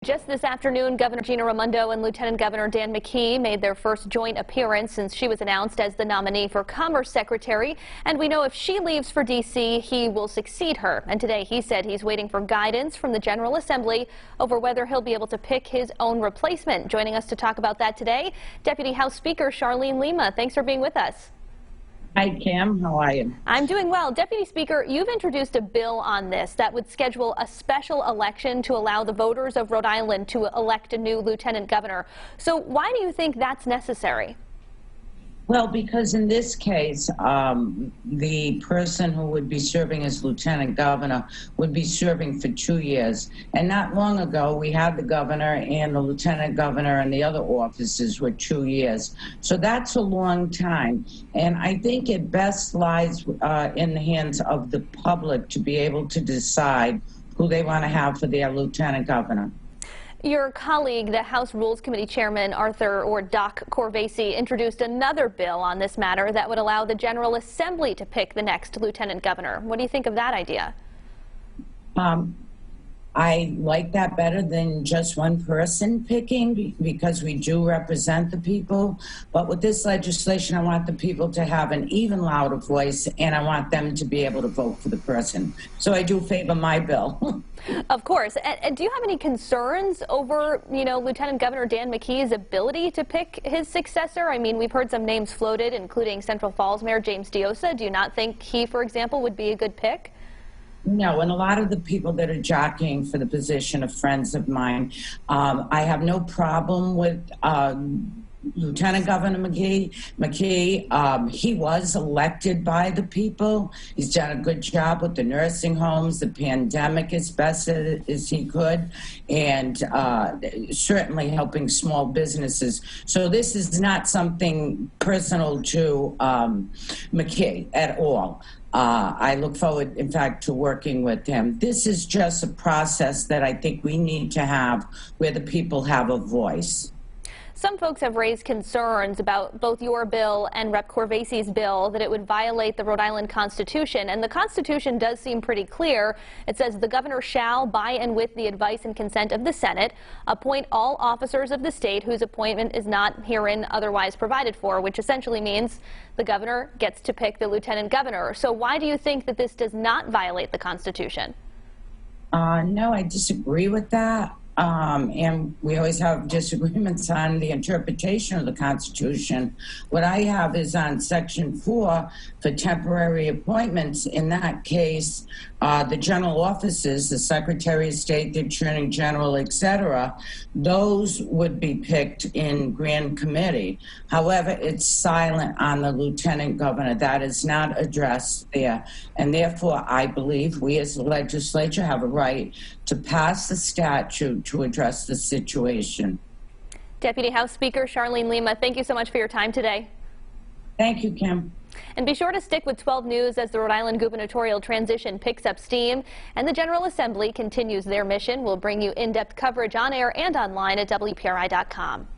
Just this afternoon, Governor Gina Raimondo and Lieutenant Governor Dan McKees made their first joint appearance since she was announced as the nominee for Commerce Secretary. And we know if she leaves for D.C., he will succeed her. And today he said he's waiting for guidance from the General Assembly over whether he'll be able to pick his own replacement. Joining us to talk about that today, Deputy House Speaker Charlene Lima. Thanks for being with us. Hi, Kim. How are you? I'm doing well. Deputy Speaker, you've introduced a bill on this that would schedule a special election to allow the voters of Rhode Island to elect a new lieutenant governor. So why do you think that's necessary? Well, because in this case, the person who would be serving as lieutenant governor would be serving for 2 years. And not long ago, we had the governor and the lieutenant governor and the other officers were 2 years. So that's a long time. And I think it best lies in the hands of the public to be able to decide who they want to have for their lieutenant governor. Your colleague, the House Rules Committee Chairman Doc Corvese, introduced another bill on this matter that would allow the General Assembly to pick the next lieutenant governor. What do you think of that idea? I like that better than just one person picking because we do represent the people. But with this legislation, I want the people to have an even louder voice, and I want them to be able to vote for the person. So I do favor my bill. Of course. And do you have any concerns over, Lieutenant Governor Dan McKees' ability to pick his successor? I mean, we've heard some names floated, including Central Falls Mayor James Diossa. Do you not think he, for example, would be a good pick? No, and a lot of the people that are jockeying for the position are friends of mine. I have no problem with Lieutenant Governor McKee. He was elected by the people. He's done a good job with the nursing homes, the pandemic as best as he could, and certainly helping small businesses. So this is not something personal to McKee at all. I look forward, in fact, to working with him. This is just a process that I think we need to have where the people have a voice. Some folks have raised concerns about both your bill and Rep. Corvese's bill that it would violate the Rhode Island Constitution. And the Constitution does seem pretty clear. It says the governor shall, by and with the advice and consent of the Senate, appoint all officers of the state whose appointment is not herein otherwise provided for, which essentially means the governor gets to pick the lieutenant governor. So why do you think that this does not violate the Constitution? No, I disagree with that. And we always have disagreements on the interpretation of the Constitution. What I have is on Section 4 for temporary appointments. In that case, the general offices, the Secretary of State, the Attorney General, etc., those would be picked in grand committee. However, it's silent on the lieutenant governor. That is not addressed there. And therefore, I believe we as the legislature have a right to pass the statute to address the situation. Deputy House Speaker Charlene Lima, thank you so much for your time today. Thank you, Kim. And be sure to stick with 12 News as the Rhode Island gubernatorial transition picks up steam and the General Assembly continues their mission. We'll bring you in-depth coverage on air and online at WPRI.com.